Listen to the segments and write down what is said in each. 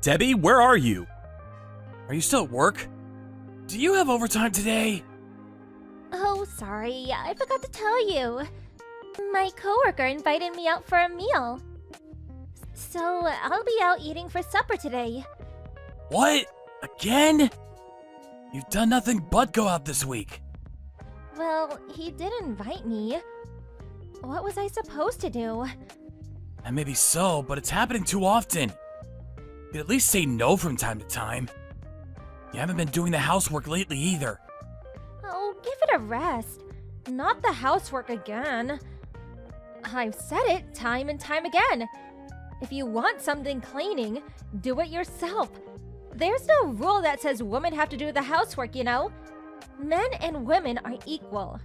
Debbie, where are you? Are you still at work? Do you have overtime today? Oh, sorry, I forgot to tell you. My coworker invited me out for a meal. So, I'll be out eating for supper today. What? Again? You've done nothing but go out this week. Well, he did invite me. What was I supposed to do? And maybe so, but it's happening too often. You could at least say no from time to time. You haven't been doing the housework lately either. Oh, give it a rest. Not the housework again. I've said it time and time again. If you want something cleaning, do it yourself. There's no rule that says women have to do the housework, you know? Men and women are equal.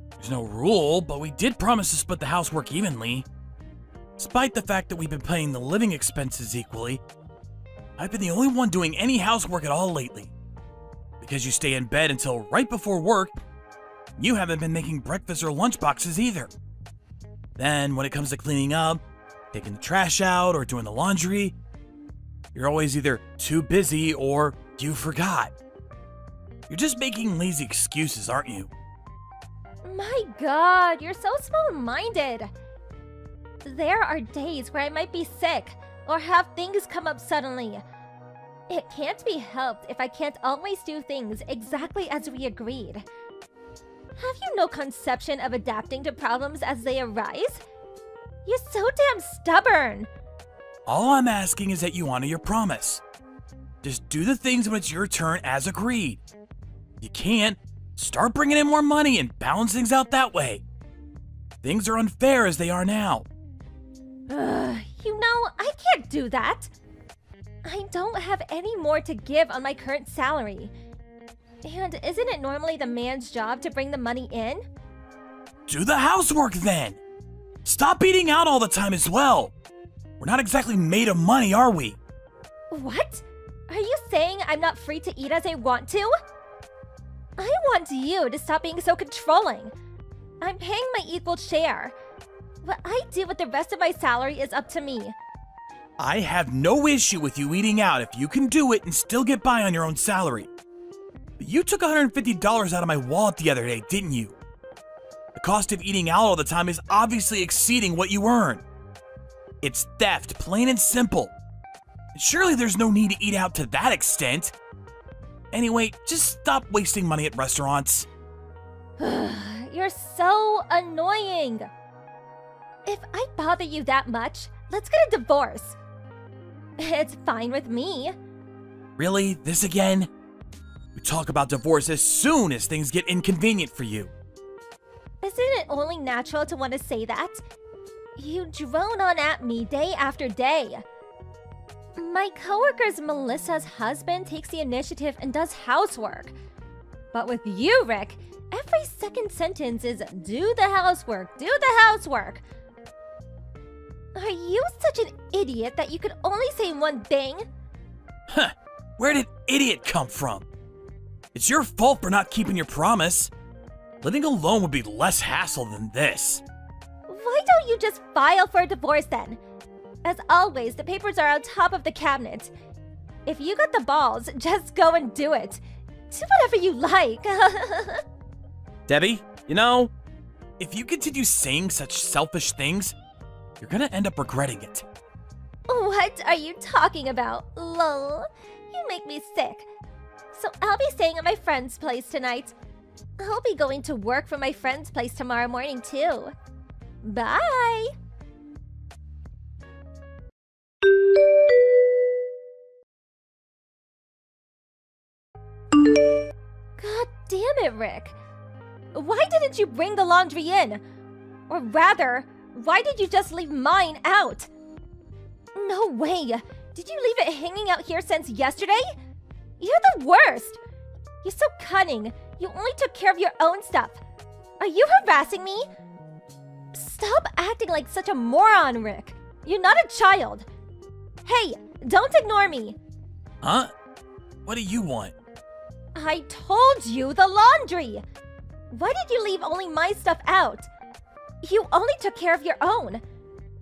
There's no rule, but we did promise to split the housework evenly. Despite the fact that we've been paying the living expenses equally, I've been the only one doing any housework at all lately. Because you stay in bed until right before work, you haven't been making breakfast or lunch boxes either. Then, when it comes to cleaning up, taking the trash out, or doing the laundry, you're always either too busy or you forgot. You're just making lazy excuses, aren't you? My God, you're so small-minded. There are days where I might be sick or have things come up suddenly. It can't be helped if I can't always do things exactly as we agreed. Have you no conception of adapting to problems as they arise? You're so damn stubborn. All I'm asking is that you honor your promise. Just do the things when it's your turn as agreed. You can't, start bringing in more money and balance things out that way. Things are unfair as they are now. You know, I can't do that. I don't have any more to give on my current salary. And isn't it normally the man's job to bring the money in? Do the housework then. Stop eating out all the time as well. We're not exactly made of money, are we? What? Are you saying I'm not free to eat as I want to? I want you to stop being so controlling. I'm paying my equal share. What I do with the rest of my salary is up to me. I have no issue with you eating out if you can do it and still get by on your own salary. But you took $150 out of my wallet the other day, didn't you? The cost of eating out all the time is obviously exceeding what you earn. It's theft, plain and simple. Surely there's no need to eat out to that extent. Anyway, just stop wasting money at restaurants. You're so annoying. If I bother you that much, let's get a divorce. It's fine with me. Really? This again? We talk about divorce as soon as things get inconvenient for you. Isn't it only natural to want to say that? You drone on at me day after day. My coworker's Melissa's husband takes the initiative and does housework. But with you, Rick, every second sentence is do the housework, do the housework. Are you such an idiot that you could only say one thing? Huh, where did idiot come from? It's your fault for not keeping your promise. Living alone would be less hassle than this. Why don't you just file for a divorce then? As always, the papers are on top of the cabinet. If you got the balls, just go and do it. Do whatever you like. Debbie, you know, if you continue saying such selfish things, you're gonna end up regretting it. What are you talking about? Lol. You make me sick. So I'll be staying at my friend's place tonight. I'll be going to work from my friend's place tomorrow morning too. Bye! God damn it, Rick. Why didn't you bring the laundry in? Or rather, why did you just leave mine out? No way! Did you leave it hanging out here since yesterday? You're the worst! You're so cunning. You only took care of your own stuff. Are you harassing me? Stop acting like such a moron, Rick. You're not a child. Hey, don't ignore me. Huh? What do you want? I told you the laundry. Why did you leave only my stuff out? You only took care of your own.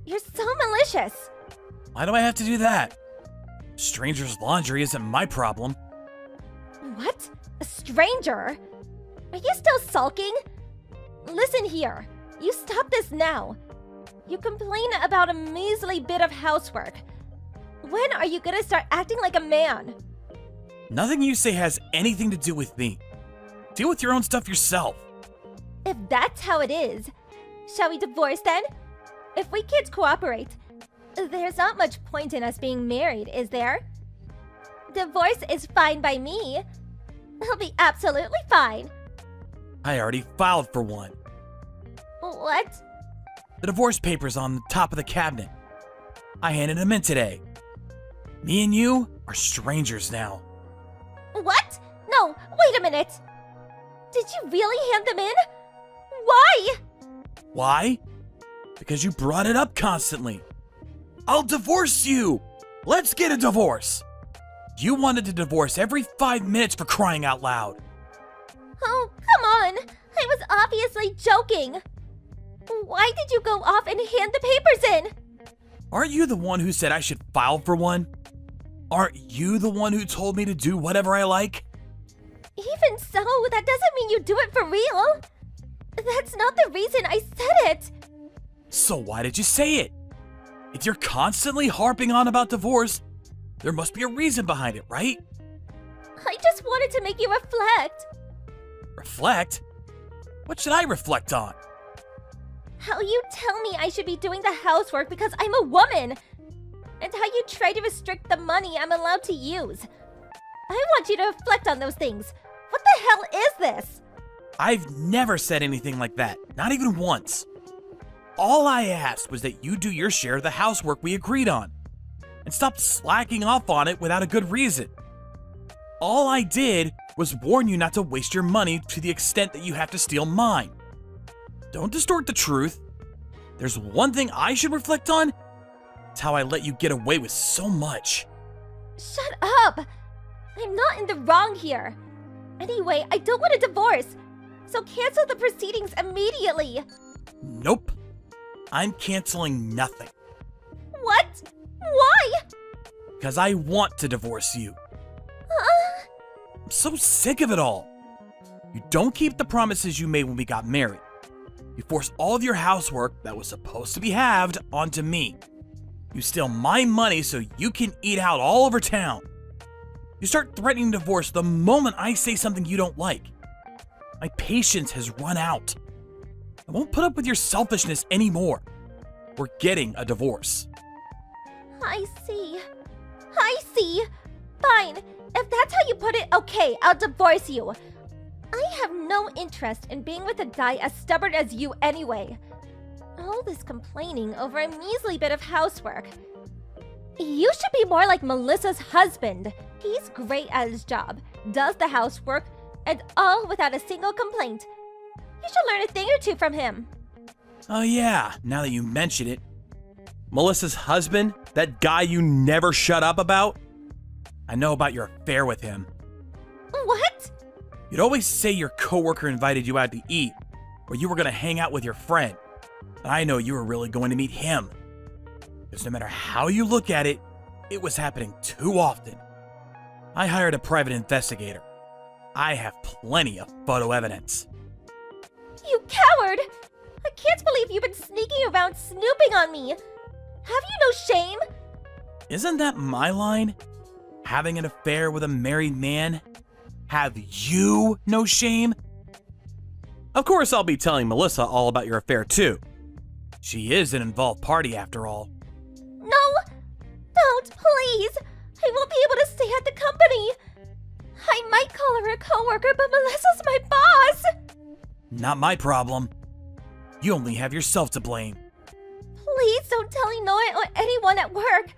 You're so malicious. Why do I have to do that? Stranger's laundry isn't my problem. What? A stranger? Are you still sulking? Listen here. You stop this now. You complain about a measly bit of housework. When are you gonna start acting like a man? Nothing you say has anything to do with me. Deal with your own stuff yourself. If that's how it is, shall we divorce then? If we kids cooperate, there's not much point in us being married, is there? Divorce is fine by me. It'll be absolutely fine. I already filed for one. What? The divorce papers on the top of the cabinet. I handed them in today. Me and you are strangers now. What? No, wait a minute. Did you really hand them in? Why? Why? Because you brought it up constantly. I'll divorce you! Let's get a divorce! You wanted to divorce every 5 minutes for crying out loud. Oh, come on. I was obviously joking. Why did you go off and hand the papers in? Aren't you the one who said I should file for one? Aren't you the one who told me to do whatever I like? Even so, that doesn't mean you do it for real. That's not the reason I said it. So why did you say it? If you're constantly harping on about divorce, there must be a reason behind it, right? I just wanted to make you reflect. Reflect? What should I reflect on? How you tell me I should be doing the housework because I'm a woman. And how you try to restrict the money I'm allowed to use. I want you to reflect on those things. What the hell is this? I've never said anything like that, not even once. All I asked was that you do your share of the housework we agreed on, and stop slacking off on it without a good reason. All I did was warn you not to waste your money to the extent that you have to steal mine. Don't distort the truth. There's one thing I should reflect on. It's how I let you get away with so much. Shut up! I'm not in the wrong here. Anyway, I don't want a divorce, so cancel the proceedings immediately. Nope. I'm canceling nothing. What? Why? Because I want to divorce you. I'm so sick of it all. You don't keep the promises you made when we got married. You force all of your housework that was supposed to be halved onto me. You steal my money so you can eat out all over town. You start threatening divorce the moment I say something you don't like. My patience has run out. I won't put up with your selfishness anymore. We're getting a divorce. I see. I see. Fine. If that's how you put it, okay, I'll divorce you. I have no interest in being with a guy as stubborn as you anyway. All this complaining over a measly bit of housework. You should be more like Melissa's husband. He's great at his job, does the housework, and all without a single complaint. You should learn a thing or two from him. Oh yeah, now that you mention it. Melissa's husband? That guy you never shut up about? I know about your affair with him. What? You'd always say your coworker invited you out to eat, or you were gonna hang out with your friend. But I know you were really going to meet him. Because no matter how you look at it, it was happening too often. I hired a private investigator. I have plenty of photo evidence. You coward! I can't believe you've been sneaking around snooping on me. Have you no shame? Isn't that my line? Having an affair with a married man? Have you no shame? Of course, I'll be telling Melissa all about your affair too. She is an involved party after all. No! Don't, please! I won't be able to stay at the company. I might call her a coworker, but Melissa's my boss! Not my problem. You only have yourself to blame. Please don't tell Inoue or anyone at work.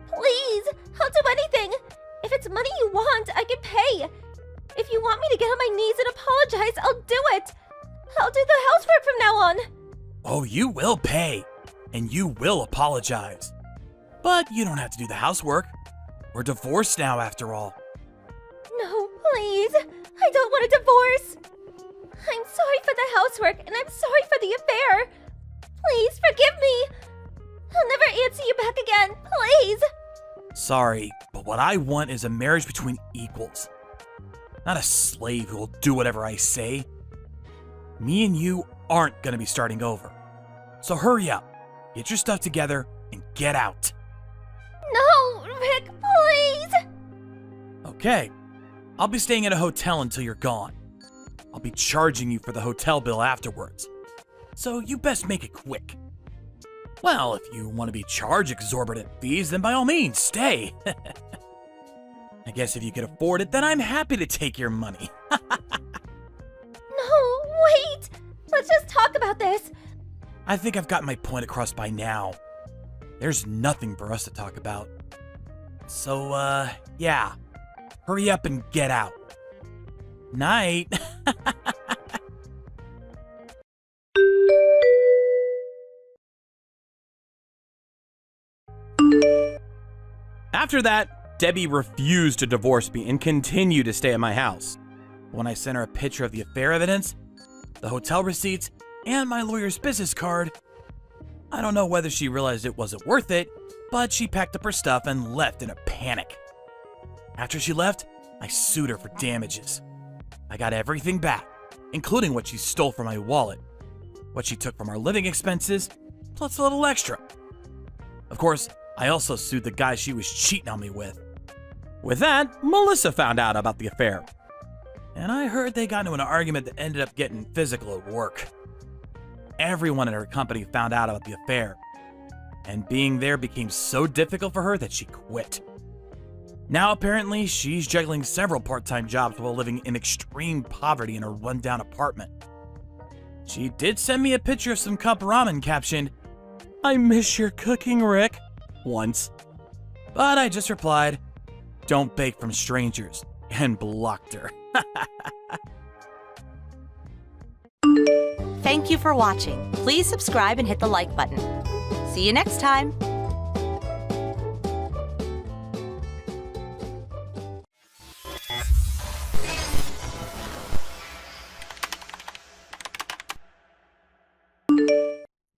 Please, I'll do anything. If it's money you want, I can pay. If you want me to get on my knees and apologize, I'll do it. I'll do the housework from now on. Oh, you will pay, and you will apologize. But you don't have to do the housework. We're divorced now, after all. No, please. I don't want a divorce. I'm sorry for the housework, and I'm sorry for the affair. Please forgive me. I'll never answer you back again, please. Sorry, but but what I want is a marriage between equals. Not a slave who will do whatever I say. Me and you aren't gonna be starting over. So hurry up, get your stuff together, and get out. No, Rick, please! Okay, I'll be staying at a hotel until you're gone. I'll be charging you for the hotel bill afterwards. So you best make it quick. Well, if you want to be charged exorbitant fees, then by all means, stay. I guess if you can afford it, then I'm happy to take your money. No, wait! Let's just talk about this. I think I've gotten my point across by now. There's nothing for us to talk about. So, yeah. Hurry up and get out. Night. After that, Debbie refused to divorce me and continued to stay at my house. When I sent her a picture of the affair evidence, the hotel receipts, and my lawyer's business card, I don't know whether she realized it wasn't worth it, but she packed up her stuff and left in a panic. After she left, I sued her for damages. I got everything back, including what she stole from my wallet, what she took from our living expenses, plus a little extra. Of course, I also sued the guy she was cheating on me with. With that, Melissa found out about the affair. And I heard they got into an argument that ended up getting physical at work. Everyone at her company found out about the affair, and being there became so difficult for her that she quit. Now apparently she's juggling several part-time jobs while living in extreme poverty in a rundown apartment. She did send me a picture of some cup ramen captioned, "I miss your cooking, Rick," once. But I just replied, "Don't bake from strangers," and blocked her. Thank you for watching. Please subscribe and hit the like button. See you next time.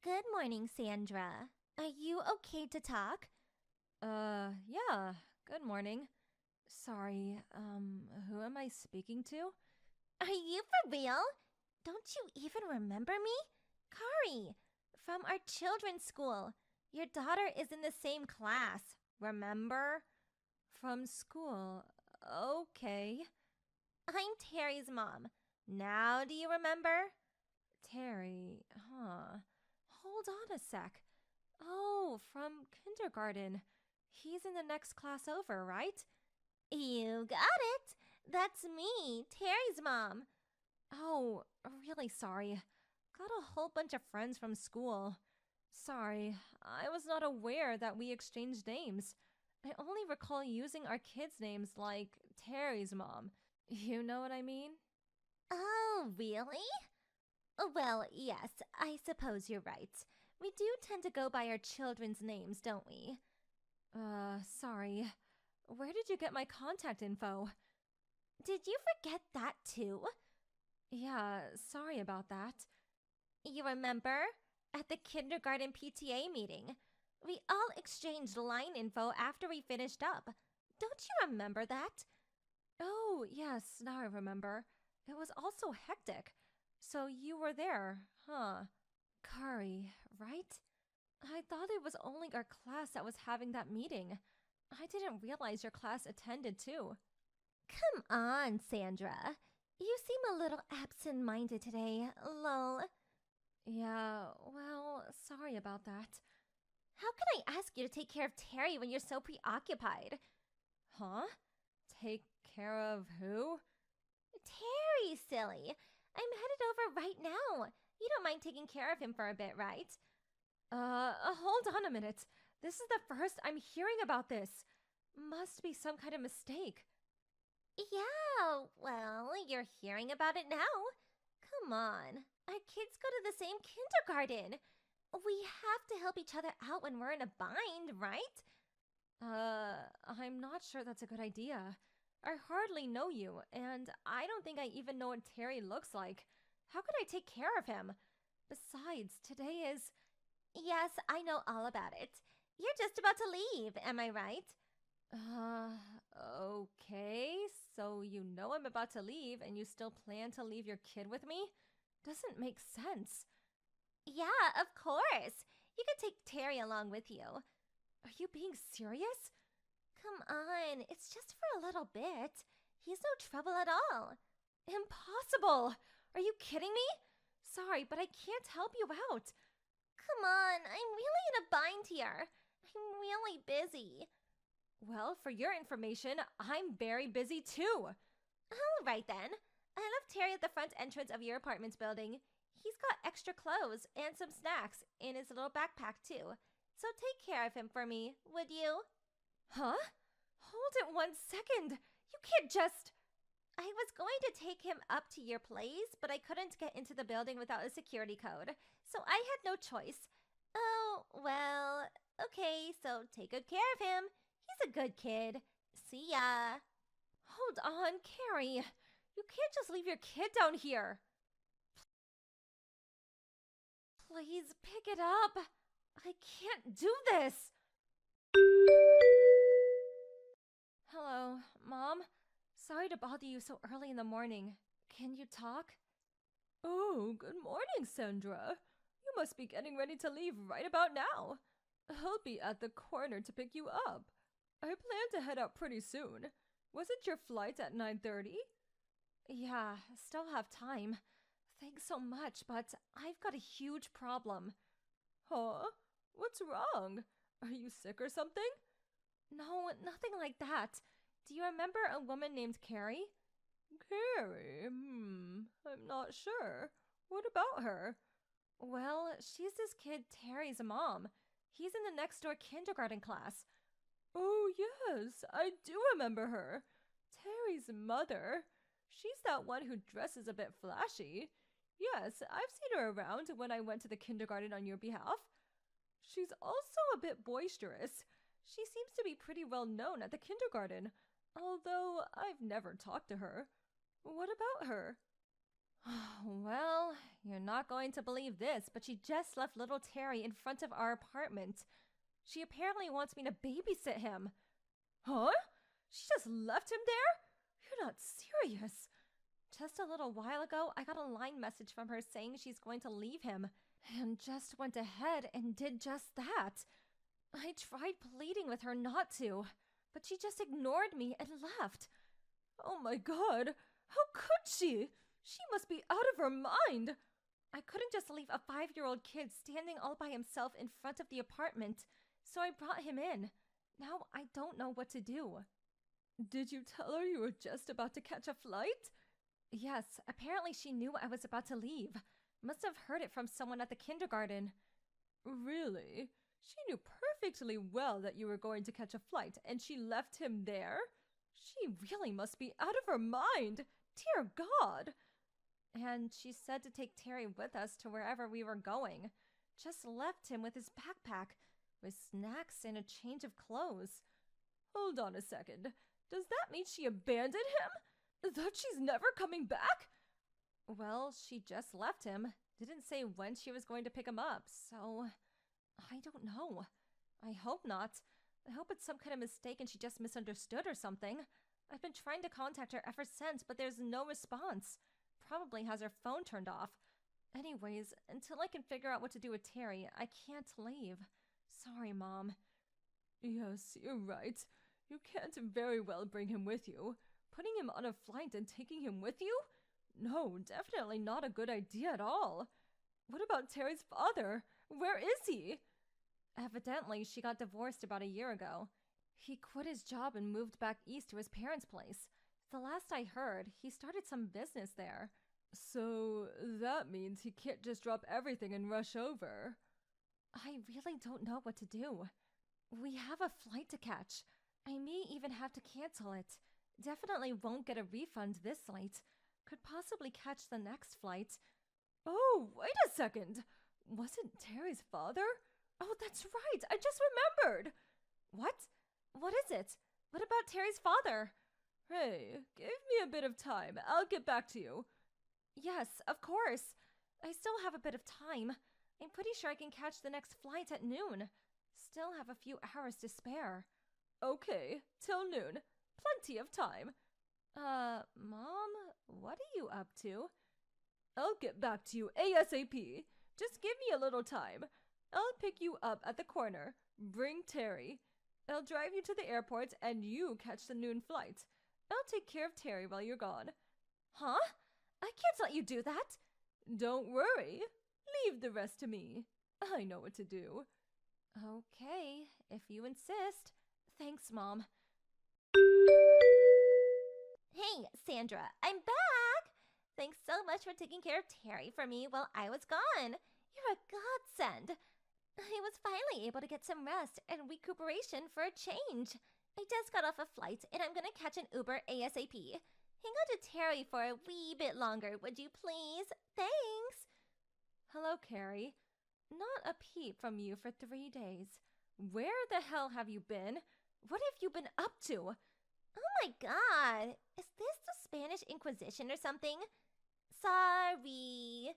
Good morning, Sandra. Are you okay to talk? Yeah. Good morning. Sorry, who am I speaking to? Are you for real? Don't you even remember me? Kari, from our children's school. Your daughter is in the same class, remember? From school. Okay. I'm Terry's mom. Now do you remember? Terry, huh? Hold on a sec. Oh, from kindergarten. He's in the next class over, right? You got it. That's me, Terry's mom. Oh, really sorry. Got a whole bunch of friends from school. Sorry, I was not aware that we exchanged names. I only recall using our kids' names like Terry's mom. You know what I mean? Oh, really? Well, yes, I suppose you're right. We do tend to go by our children's names, don't we? Sorry. Where did you get my contact info? Did you forget that too? Yeah, sorry about that. You remember? At the kindergarten PTA meeting. We all exchanged line info after we finished up. Don't you remember that? Oh, yes, now I remember. It was also hectic. So you were there, huh? Kari, right? I thought it was only our class that was having that meeting. I didn't realize your class attended too. Come on, Sandra. You seem a little absent-minded today, lol. Yeah, well, sorry about that. How can I ask you to take care of Terry when you're so preoccupied? Huh? Take care of who? Terry, silly. I'm headed over right now. You don't mind taking care of him for a bit, right? Hold on a minute. This is the first I'm hearing about this. Must be some kind of mistake. Yeah, well, you're hearing about it now. Come on. Our kids go to the same kindergarten. We have to help each other out when we're in a bind, right? I'm not sure that's a good idea. I hardly know you, and I don't think I even know what Terry looks like. How could I take care of him? Besides, today is... Yes, I know all about it. You're just about to leave, am I right? Okay. So you know I'm about to leave and you still plan to leave your kid with me? Doesn't make sense. Yeah, of course. You can take Terry along with you. Are you being serious? Come on, it's just for a little bit. He's no trouble at all. Impossible! Are you kidding me? Sorry, but I can't help you out. Come on, I'm really in a bind here. I'm really busy. Well, for your information, I'm very busy too. All right then. I left Terry at the front entrance of your apartment building. He's got extra clothes and some snacks in his little backpack too. So take care of him for me, would you? Huh? Hold it 1 second. You can't just. I was going to take him up to your place, but I couldn't get into the building without a security code, so I had no choice. Oh, well, okay, so take good care of him. He's a good kid. See ya. Hold on, Carrie. You can't just leave your kid down here. Please pick it up. I can't do this. Hello, Mom. Sorry to bother you so early in the morning. Can you talk? Oh, good morning, Sandra. You must be getting ready to leave right about now. I'll be at the corner to pick you up. I plan to head out pretty soon. Wasn't your flight at 9:30? Yeah, still have time. Thanks so much, but I've got a huge problem. Huh? What's wrong? Are you sick or something? No, nothing like that. Do you remember a woman named Carrie? Carrie? I'm not sure. What about her? Well, she's this kid Terry's mom. He's in the next door kindergarten class. Oh, yes, I do remember her. Terry's mother. She's that one who dresses a bit flashy. Yes, I've seen her around when I went to the kindergarten on your behalf. She's also a bit boisterous. She seems to be pretty well known at the kindergarten, although I've never talked to her. What about her? Well, you're not going to believe this, but she just left little Terry in front of our apartment. She apparently wants me to babysit him. Huh? She just left him there? You're not serious. Just a little while ago, I got a line message from her saying she's going to leave him, and just went ahead and did just that. I tried pleading with her not to, but she just ignored me and left. Oh my God, how could she? She must be out of her mind. I couldn't just leave a 5-year-old kid standing all by himself in front of the apartment, so I brought him in. Now I don't know what to do. Did you tell her you were just about to catch a flight? Yes, apparently she knew I was about to leave. Must have heard it from someone at the kindergarten. Really? She knew perfectly well that you were going to catch a flight, and she left him there? She really must be out of her mind! Dear God! And she said to take Terry with us to wherever we were going. Just left him with his backpack, with snacks and a change of clothes. Hold on a second. Does that mean she abandoned him? That she's never coming back? Well, she just left him. Didn't say when she was going to pick him up, so I don't know. I hope not. I hope it's some kind of mistake and she just misunderstood or something. I've been trying to contact her ever since, but there's no response. Probably has her phone turned off. Anyways, until I can figure out what to do with Terry, I can't leave. Sorry, Mom. Yes, you're right. You can't very well bring him with you. Putting him on a flight and taking him with you? No, definitely not a good idea at all. What about Terry's father? Where is he? Evidently, she got divorced about a year ago. He quit his job and moved back east to his parents' place. The last I heard, he started some business there. So that means he can't just drop everything and rush over. I really don't know what to do. We have a flight to catch. I may even have to cancel it. Definitely won't get a refund this late. Could possibly catch the next flight. Oh, wait a second. Wasn't Terry's father? Oh, that's right. I just remembered. What? What is it? What about Terry's father? Hey, give me a bit of time. I'll get back to you. Yes, of course. I still have a bit of time. I'm pretty sure I can catch the next flight at noon. Still have a few hours to spare. Okay, till noon. Plenty of time. Mom, what are you up to? I'll get back to you ASAP. Just give me a little time. I'll pick you up at the corner. Bring Terry. I'll drive you to the airport and you catch the noon flight. I'll take care of Terry while you're gone. Huh? I can't let you do that. Don't worry. Leave the rest to me. I know what to do. Okay, if you insist. Thanks, Mom. Hey, Sandra, I'm back! Thanks so much for taking care of Terry for me while I was gone. You're a godsend. I was finally able to get some rest and recuperation for a change. I just got off a flight and I'm gonna catch an Uber ASAP. Hang on to Terry for a wee bit longer, would you please? Thanks! Hello, Carrie. Not a peep from you for 3 days. Where the hell have you been? What have you been up to? Oh my god! Is this the Spanish Inquisition or something? Sorry.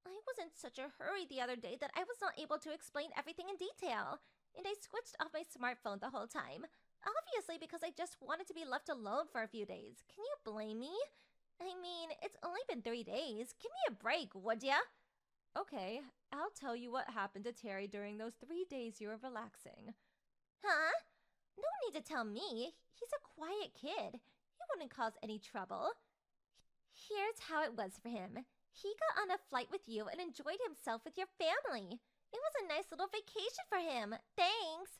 I was in such a hurry the other day that I was not able to explain everything in detail, and I switched off my smartphone the whole time. Obviously because I just wanted to be left alone for a few days. Can you blame me? I mean, it's only been 3 days. Give me a break, would ya? Okay, I'll tell you what happened to Terry during those 3 days you were relaxing. Huh? No need to tell me. He's a quiet kid. He wouldn't cause any trouble. Here's how it was for him. He got on a flight with you and enjoyed himself with your family. It was a nice little vacation for him. Thanks.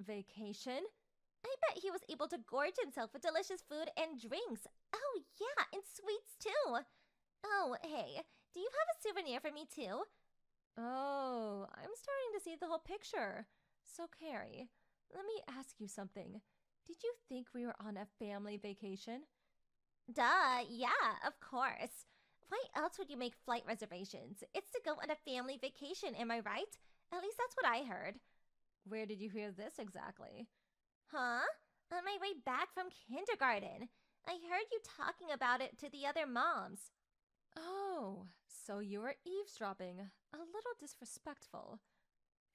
Vacation? I bet he was able to gorge himself with delicious food and drinks. Oh, yeah, and sweets too. Oh, hey, do you have a souvenir for me too? Oh, I'm starting to see the whole picture. So, Carrie, let me ask you something. Did you think we were on a family vacation? Duh, yeah, of course. Why else would you make flight reservations? It's to go on a family vacation, am I right? At least that's what I heard. Where did you hear this exactly? Huh? On my way back from kindergarten. I heard you talking about it to the other moms. Oh, so you were eavesdropping. A little disrespectful.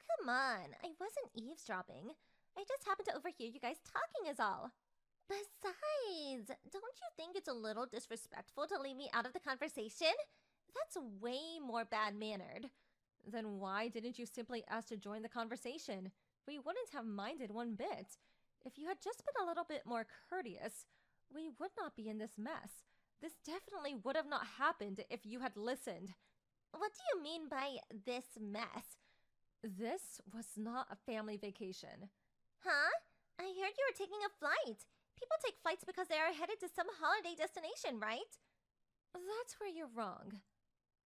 Come on, I wasn't eavesdropping. I just happened to overhear you guys talking is all. Besides, don't you think it's a little disrespectful to leave me out of the conversation? That's way more bad-mannered. Then why didn't you simply ask to join the conversation? We wouldn't have minded one bit. If you had just been a little bit more courteous, we would not be in this mess. This definitely would have not happened if you had listened. What do you mean by this mess? This was not a family vacation. Huh? I heard you were taking a flight. People take flights because they are headed to some holiday destination, right? That's where you're wrong.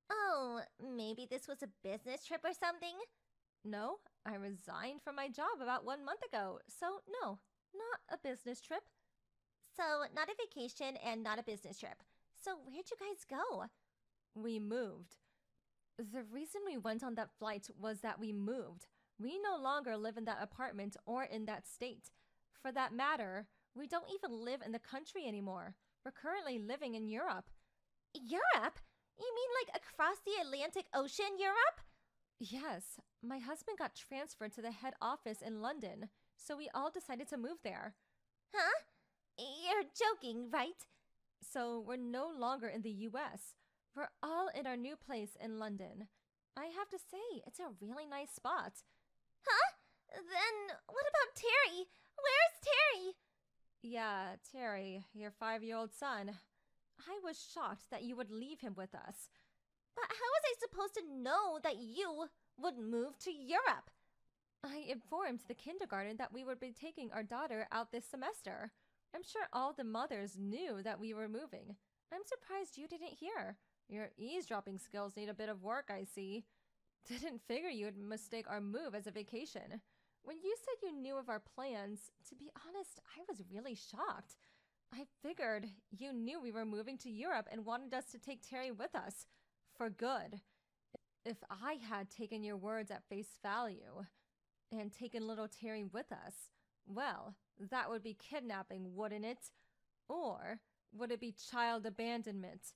Oh, maybe this was a business trip or something? No, I resigned from my job about 1 month ago, so no, not a business trip. So, not a vacation and not a business trip. So, where'd you guys go? We moved. The reason we went on that flight was that we moved. We no longer live in that apartment or in that state. For that matter, we don't even live in the country anymore. We're currently living in Europe. Europe? You mean like across the Atlantic Ocean, Europe? Yes, my husband got transferred to the head office in London, so we all decided to move there. Huh? You're joking, right? So we're no longer in the US. We're all in our new place in London. I have to say, it's a really nice spot. Huh? Then what about Terry? Where's Terry? Yeah, Terry, your 5-year-old son. I was shocked that you would leave him with us. But how was I supposed to know that you would move to Europe? I informed the kindergarten that we would be taking our daughter out this semester. I'm sure all the mothers knew that we were moving. I'm surprised you didn't hear. Your eavesdropping skills need a bit of work, I see. Didn't figure you'd mistake our move as a vacation. When you said you knew of our plans, to be honest, I was really shocked. I figured you knew we were moving to Europe and wanted us to take Terry with us. For good. If I had taken your words at face value and taken little Terry with us, well, that would be kidnapping, wouldn't it? Or would it be child abandonment?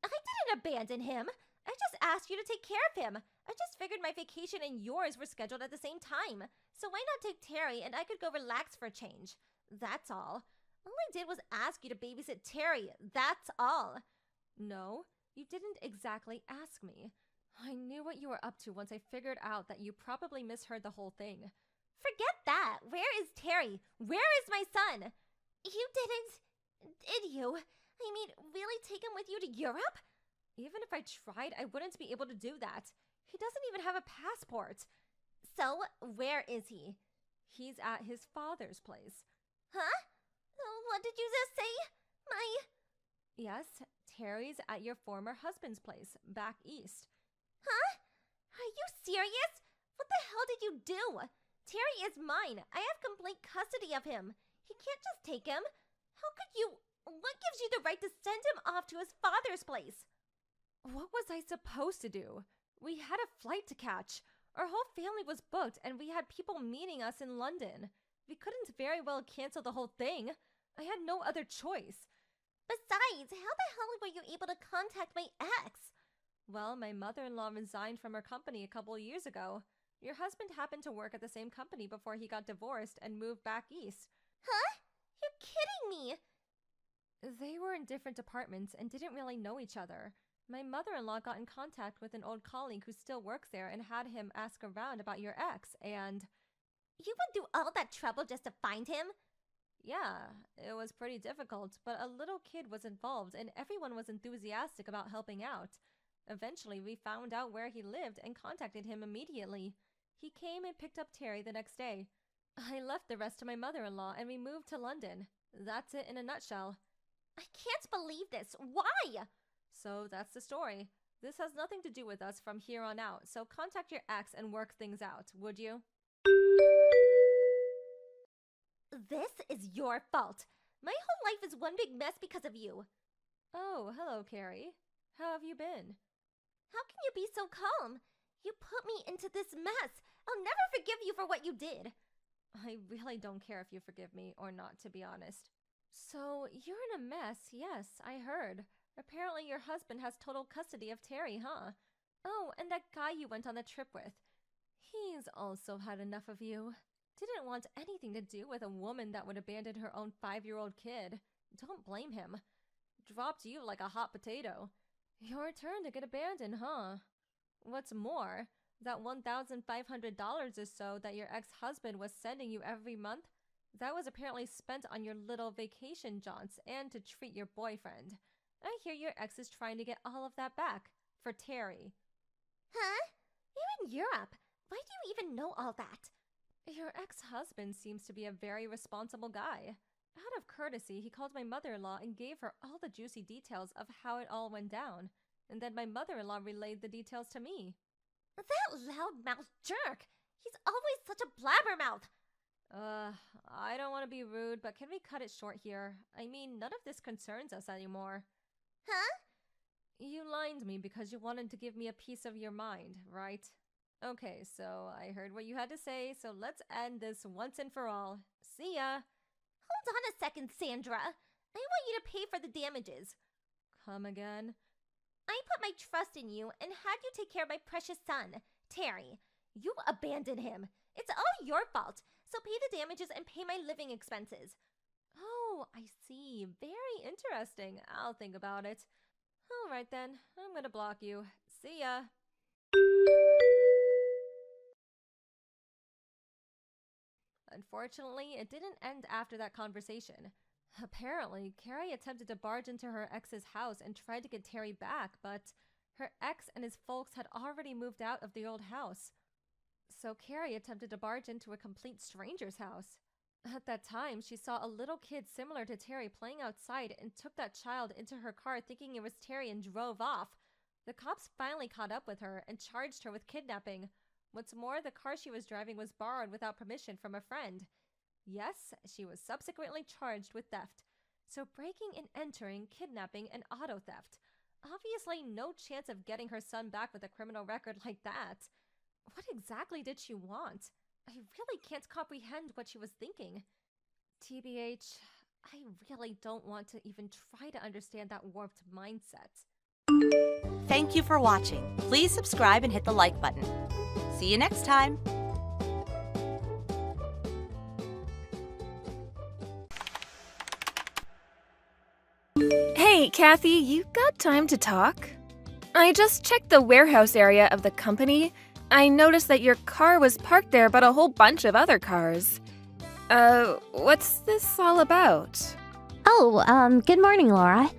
I didn't abandon him. I just asked you to take care of him. I just figured my vacation and yours were scheduled at the same time. So why not take Terry and I could go relax for a change? That's all. All I did was ask you to babysit Terry. That's all. No, you didn't exactly ask me. I knew what you were up to once I figured out that you probably misheard the whole thing. Forget that. Where is Terry? Where is my son? You didn't, did you? I mean, really take him with you to Europe? Even if I tried, I wouldn't be able to do that. He doesn't even have a passport. So, where is he? He's at his father's place. Huh? What did you just say? Yes, Terry's at your former husband's place, back east. Huh? Are you serious? What the hell did you do? Terry is mine. I have complete custody of him. He can't just take him. How could you? What gives you the right to send him off to his father's place? What was I supposed to do? We had a flight to catch. Our whole family was booked and we had people meeting us in London. We couldn't very well cancel the whole thing. I had no other choice. Besides, how the hell were you able to contact my ex? Well, my mother-in-law resigned from her company a couple of years ago. Your husband happened to work at the same company before he got divorced and moved back east. Huh? You're kidding me! They were in different departments and didn't really know each other. My mother-in-law got in contact with an old colleague who still works there and had him ask around about your ex, and... You went through all that trouble just to find him? Yeah, it was pretty difficult, but a little kid was involved and everyone was enthusiastic about helping out. Eventually, we found out where he lived and contacted him immediately. He came and picked up Terry the next day. I left the rest to my mother-in-law and we moved to London. That's it in a nutshell. I can't believe this. Why? So that's the story. This has nothing to do with us from here on out, so contact your ex and work things out, would you? This is your fault. My whole life is one big mess because of you. Oh, hello, Carrie. How have you been? How can you be so calm? You put me into this mess. I'll never forgive you for what you did. I really don't care if you forgive me or not, to be honest. So, you're in a mess, yes, I heard. Apparently your husband has total custody of Terry, huh? Oh, and that guy you went on the trip with. He's also had enough of you. Didn't want anything to do with a woman that would abandon her own 5-year-old kid. Don't blame him. Dropped you like a hot potato. Your turn to get abandoned, huh? What's more, that $1,500 or so that your ex-husband was sending you every month, that was apparently spent on your little vacation jaunts and to treat your boyfriend. I hear your ex is trying to get all of that back. For Terry. Huh? You're in Europe. Why do you even know all that? Your ex-husband seems to be a very responsible guy. Out of courtesy, he called my mother-in-law and gave her all the juicy details of how it all went down. And then my mother-in-law relayed the details to me. That loud-mouthed jerk! He's always such a blabbermouth! I don't want to be rude, but can we cut it short here? I mean, none of this concerns us anymore. Huh? You lied to me because you wanted to give me a piece of your mind, right? Okay, so I heard what you had to say, so let's end this once and for all. See ya! Hold on a second, Sandra. I want you to pay for the damages. Come again? I put my trust in you and had you take care of my precious son, Terry. You abandoned him. It's all your fault, so pay the damages and pay my living expenses. Oh, I see. Very interesting. I'll think about it. All right then, I'm gonna block you. See ya. Unfortunately, it didn't end after that conversation. Apparently, Carrie attempted to barge into her ex's house and tried to get Terry back, but her ex and his folks had already moved out of the old house. So Carrie attempted to barge into a complete stranger's house. At that time, she saw a little kid similar to Terry playing outside and took that child into her car thinking it was Terry and drove off. The cops finally caught up with her and charged her with kidnapping. What's more, the car she was driving was borrowed without permission from a friend. Yes, she was subsequently charged with theft. So breaking and entering, kidnapping, and auto theft. Obviously no chance of getting her son back with a criminal record like that. What exactly did she want? I really can't comprehend what she was thinking. TBH, I really don't want to even try to understand that warped mindset. Thank you for watching. Please subscribe and hit the like button. See you next time. Hey, Kathy, you got time to talk? I just checked the warehouse area of the company. I noticed that your car was parked there, but a whole bunch of other cars. What's this all about? Oh, good morning, Laura.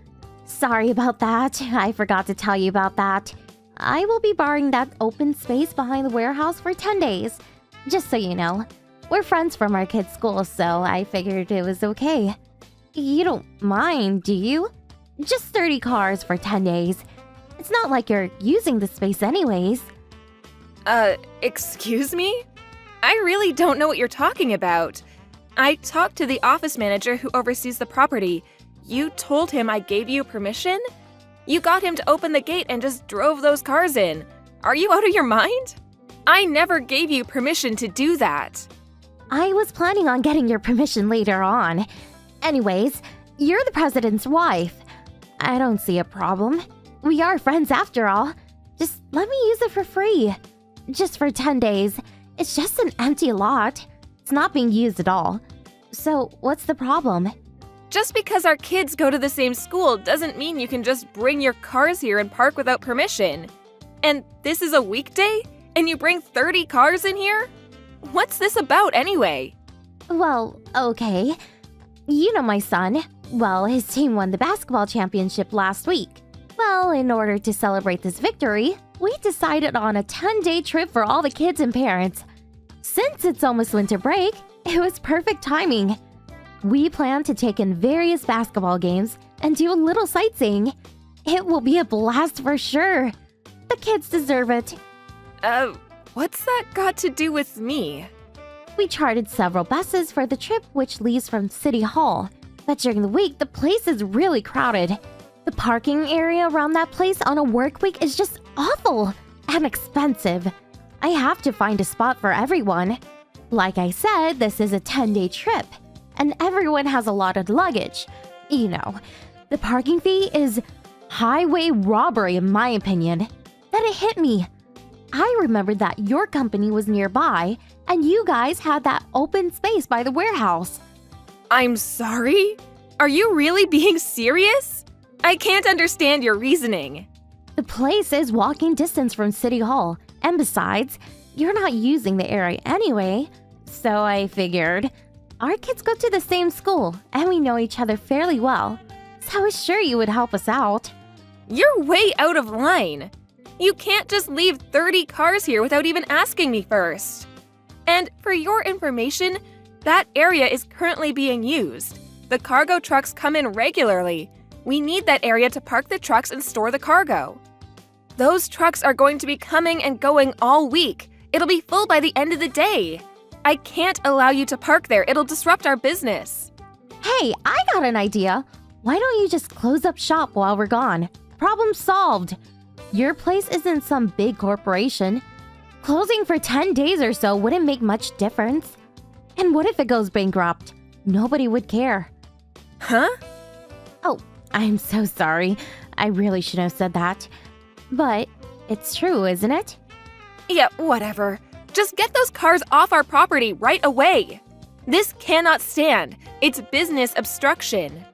Sorry about that. I forgot to tell you about that. I will be borrowing that open space behind the warehouse for 10 days. Just so you know, we're friends from our kids' school, so I figured it was okay. You don't mind, do you? Just 30 cars for 10 days. It's not like you're using the space anyways. Excuse me? I really don't know what you're talking about. I talked to the office manager who oversees the property. You told him I gave you permission? You got him to open the gate and just drove those cars in. Are you out of your mind? I never gave you permission to do that. I was planning on getting your permission later on. Anyways, you're the president's wife. I don't see a problem. We are friends after all. Just let me use it for free. Just for 10 days. It's just an empty lot. It's not being used at all. So, what's the problem? Just because our kids go to the same school doesn't mean you can just bring your cars here and park without permission. And this is a weekday? And you bring 30 cars in here? What's this about anyway? Well, okay. You know my son. Well, his team won the basketball championship last week. Well, in order to celebrate this victory, we decided on a 10-day trip for all the kids and parents. Since it's almost winter break, it was perfect timing. We plan to take in various basketball games and do a little sightseeing. It will be a blast for sure. The kids deserve it. What's that got to do with me? We chartered several buses for the trip, which leaves from City Hall. But during the week, the place is really crowded. The parking area around that place on a work week is just awful and expensive. I have to find a spot for everyone. Like I said, this is a 10-day trip, and everyone has a lot of luggage. You know, the parking fee is highway robbery in my opinion. Then it hit me. I remembered that your company was nearby, and you guys had that open space by the warehouse. I'm sorry? Are you really being serious? I can't understand your reasoning. The place is walking distance from City Hall, and besides, you're not using the area anyway. So I figured, our kids go to the same school, and we know each other fairly well. So I was sure you would help us out. You're way out of line. You can't just leave 30 cars here without even asking me first. And for your information, that area is currently being used. The cargo trucks come in regularly. We need that area to park the trucks and store the cargo. Those trucks are going to be coming and going all week. It'll be full by the end of the day. I can't allow you to park there. It'll disrupt our business. Hey, I got an idea. Why don't you just close up shop while we're gone? Problem solved. Your place isn't some big corporation. Closing for 10 days or so wouldn't make much difference. And what if it goes bankrupt? Nobody would care. Huh? Oh, I'm so sorry. I really should have said that. But it's true, isn't it? Yeah, whatever. Just get those cars off our property right away. This cannot stand. It's business obstruction.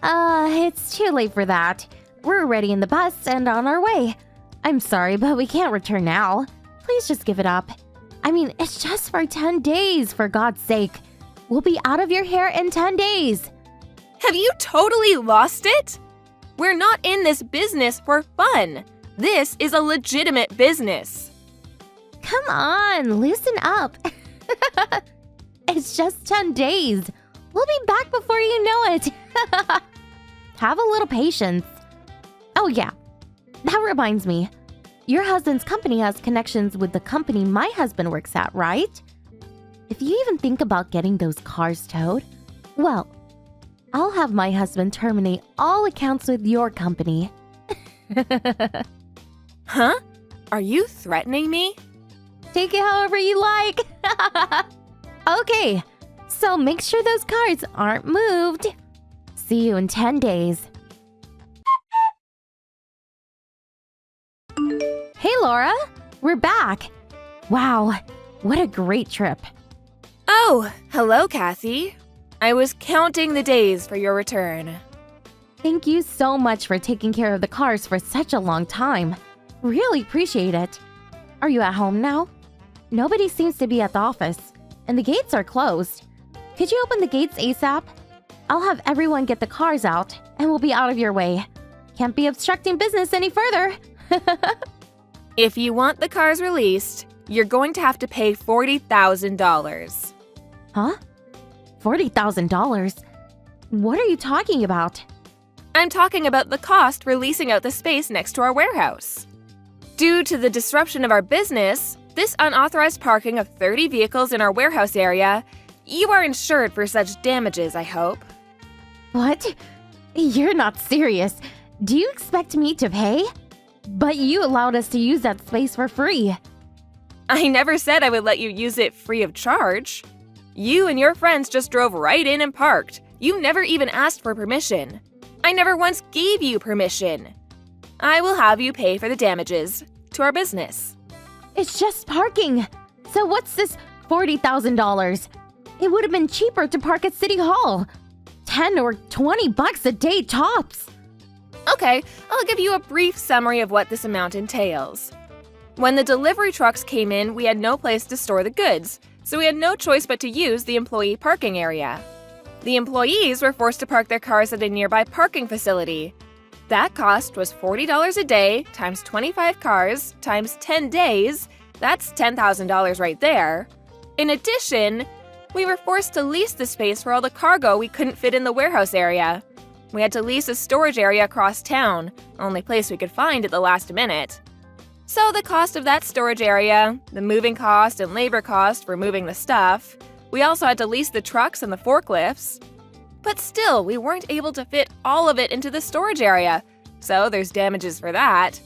It's too late for that. We're already in the bus and on our way. I'm sorry, but we can't return now. Please just give it up. I mean, it's just for 10 days, for God's sake. We'll be out of your hair in 10 days. Have you totally lost it? We're not in this business for fun. This is a legitimate business. Come on, loosen up. It's just 10 days. We'll be back before you know it. Have a little patience. Oh yeah, that reminds me. Your husband's company has connections with the company my husband works at, right? If you even think about getting those cars towed, well, I'll have my husband terminate all accounts with your company. Huh? Are you threatening me? Take it however you like. Okay, so make sure those cars aren't moved. See you in 10 days. Laura! We're back! Wow, what a great trip. Oh, hello, Kathy. I was counting the days for your return. Thank you so much for taking care of the cars for such a long time. Really appreciate it. Are you at home now? Nobody seems to be at the office, and the gates are closed. Could you open the gates ASAP? I'll have everyone get the cars out, and we'll be out of your way. Can't be obstructing business any further. If you want the cars released, you're going to have to pay $40,000. Huh? $40,000? What are you talking about? I'm talking about the cost for leasing out the space next to our warehouse. Due to the disruption of our business, this unauthorized parking of 30 vehicles in our warehouse area, you are insured for such damages, I hope. What? You're not serious. Do you expect me to pay? But you allowed us to use that space for free. I never said I would let you use it free of charge. You and your friends just drove right in and parked. You never even asked for permission. I never once gave you permission. I will have you pay for the damages to our business. It's just parking. So what's this $40,000? It would have been cheaper to park at City Hall. 10 or 20 bucks a day tops. Okay, I'll give you a brief summary of what this amount entails. When the delivery trucks came in, we had no place to store the goods, so we had no choice but to use the employee parking area. The employees were forced to park their cars at a nearby parking facility. That cost was $40 a day times 25 cars times 10 days. That's $10,000 right there. In addition, we were forced to lease the space for all the cargo we couldn't fit in the warehouse area. We had to lease a storage area across town, only place we could find at the last minute. So the cost of that storage area, the moving cost and labor cost for moving the stuff, we also had to lease the trucks and the forklifts. But still, we weren't able to fit all of it into the storage area, so there's damages for that.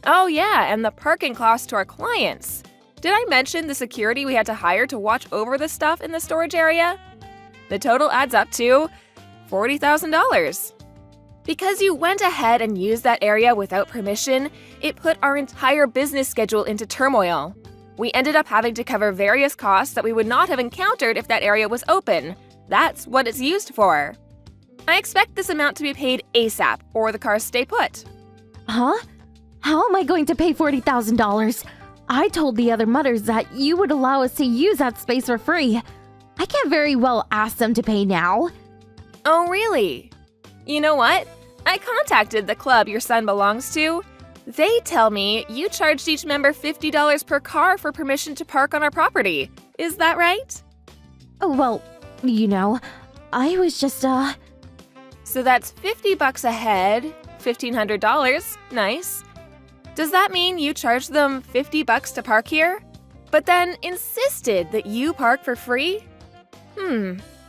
Oh yeah, and the parking cost to our clients. Did I mention the security we had to hire to watch over the stuff in the storage area? The total adds up to $40,000. Because you went ahead and used that area without permission, it put our entire business schedule into turmoil. We ended up having to cover various costs that we would not have encountered if that area was open. That's what it's used for. I expect this amount to be paid ASAP, or the cars stay put. Huh? How am I going to pay $40,000? I told the other mothers that you would allow us to use that space for free. I can't very well ask them to pay now. Oh, really? You know what? I contacted the club your son belongs to. They tell me you charged each member $50 per car for permission to park on our property. Is that right? Oh, well, I was just, So that's $50 a head, $1,500. Nice. Does that mean you charged them $50 to park here? But then insisted that you park for free?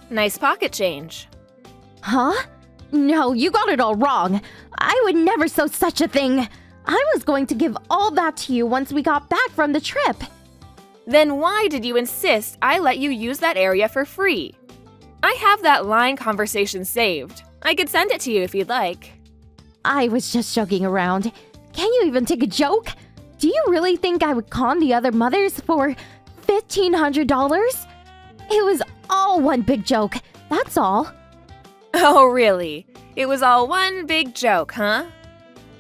Nice pocket change. Huh? No, you got it all wrong. I would never sow such a thing. I was going to give all that to you once we got back from the trip. Then why did you insist I let you use that area for free? I have that line conversation saved. I could send it to you if you'd like. I was just joking around. Can you even take a joke? Do you really think I would con the other mothers for $1,500? It was all one big joke, that's all. Oh, really? It was all one big joke, huh?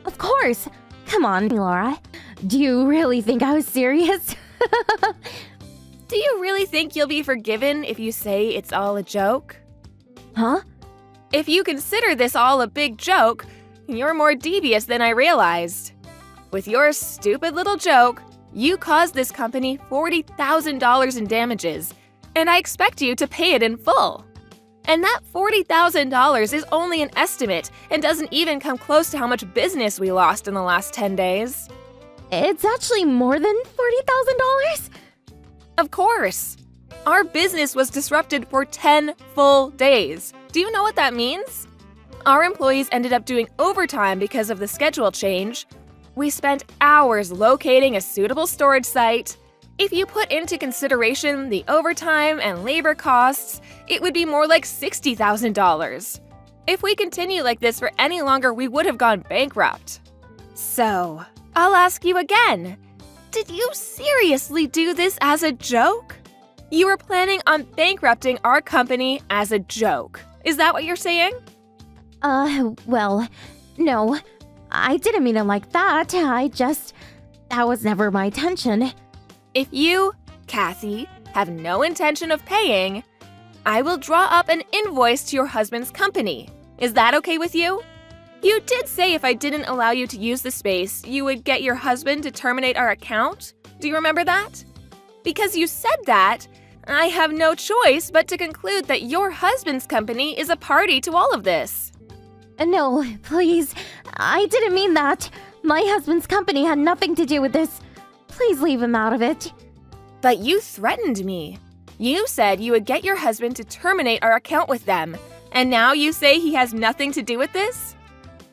Of course. Come on, Laura. Do you really think I was serious? Do you really think you'll be forgiven if you say it's all a joke? Huh? If you consider this all a big joke, you're more devious than I realized. With your stupid little joke, you caused this company $40,000 in damages, and I expect you to pay it in full. And that $40,000 is only an estimate and doesn't even come close to how much business we lost in the last 10 days. It's actually more than $40,000? Of course. Our business was disrupted for 10 full days. Do you know what that means? Our employees ended up doing overtime because of the schedule change. We spent hours locating a suitable storage site. If you put into consideration the overtime and labor costs, it would be more like $60,000. If we continue like this for any longer, we would have gone bankrupt. So, I'll ask you again. Did you seriously do this as a joke? You were planning on bankrupting our company as a joke. Is that what you're saying? Well, no. I didn't mean it like that. That was never my intention. If you, Kathy, have no intention of paying, I will draw up an invoice to your husband's company. Is that okay with you? You did say if I didn't allow you to use the space, you would get your husband to terminate our account. Do you remember that? Because you said that, I have no choice but to conclude that your husband's company is a party to all of this. No, please. I didn't mean that. My husband's company had nothing to do with this. Please leave him out of it. But you threatened me. You said you would get your husband to terminate our account with them, and now you say he has nothing to do with this?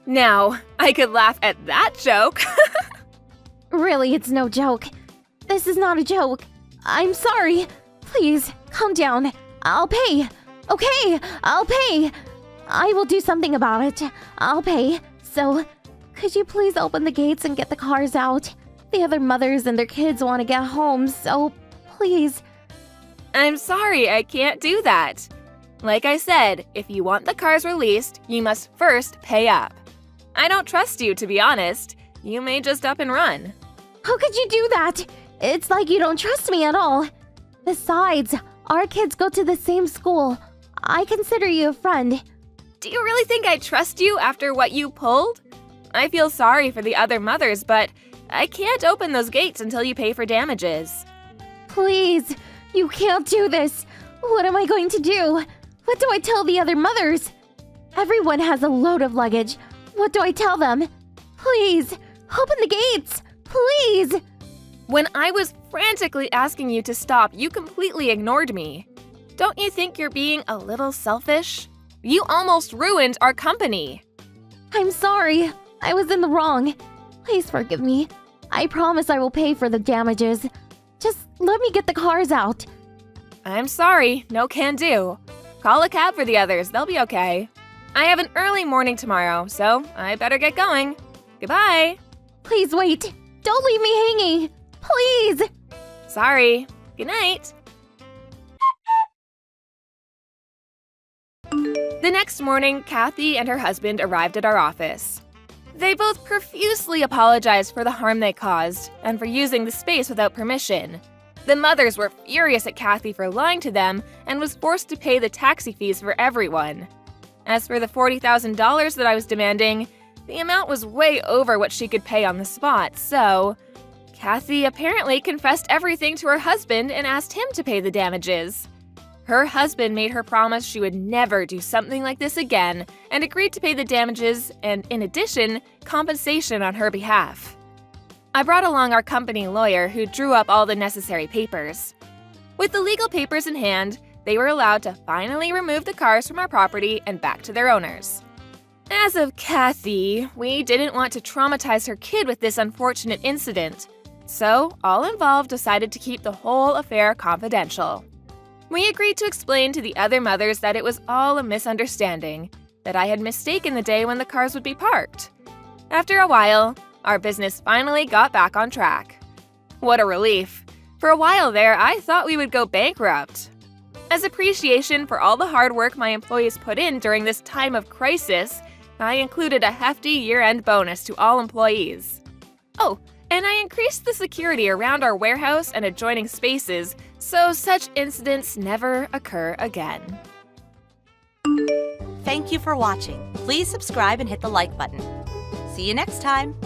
Now, I could laugh at that joke. Really, it's no joke. This is not a joke. I'm sorry. Please, calm down. I'll pay. Okay, I'll pay. I will do something about it. I'll pay. So, could you please open the gates and get the cars out? The other mothers and their kids want to get home, so please. I'm sorry, I can't do that. Like I said, if you want the cars released, you must first pay up. I don't trust you, to be honest. You may just up and run. How could you do that? It's like you don't trust me at all. Besides, our kids go to the same school. I consider you a friend. Do you really think I trust you after what you pulled? I feel sorry for the other mothers, but I can't open those gates until you pay for damages. Please, you can't do this. What am I going to do? What do I tell the other mothers? Everyone has a load of luggage. What do I tell them? Please, open the gates. Please. When I was frantically asking you to stop, you completely ignored me. Don't you think you're being a little selfish? You almost ruined our company. I'm sorry. I was in the wrong. Please forgive me. I promise I will pay for the damages. Just let me get the cars out. I'm sorry, no can do. Call a cab for the others, they'll be okay. I have an early morning tomorrow, so I better get going. Goodbye. Please wait. Don't leave me hanging. Please. Sorry. Good night. The next morning, Kathy and her husband arrived at our office. They both profusely apologized for the harm they caused and for using the space without permission. The mothers were furious at Kathy for lying to them and was forced to pay the taxi fees for everyone. As for the $40,000 that I was demanding, the amount was way over what she could pay on the spot, so Kathy apparently confessed everything to her husband and asked him to pay the damages. Her husband made her promise she would never do something like this again and agreed to pay the damages and, in addition, compensation on her behalf. I brought along our company lawyer who drew up all the necessary papers. With the legal papers in hand, they were allowed to finally remove the cars from our property and back to their owners. As of Kathy, we didn't want to traumatize her kid with this unfortunate incident, so all involved decided to keep the whole affair confidential. We agreed to explain to the other mothers that it was all a misunderstanding, that I had mistaken the day when the cars would be parked. After a while, our business finally got back on track. What a relief. For a while there, I thought we would go bankrupt. As appreciation for all the hard work my employees put in during this time of crisis, I included a hefty year-end bonus to all employees. Oh, and I increased the security around our warehouse and adjoining spaces so such incidents never occur again. Thank you for watching. Please subscribe and hit the like button. See you next time.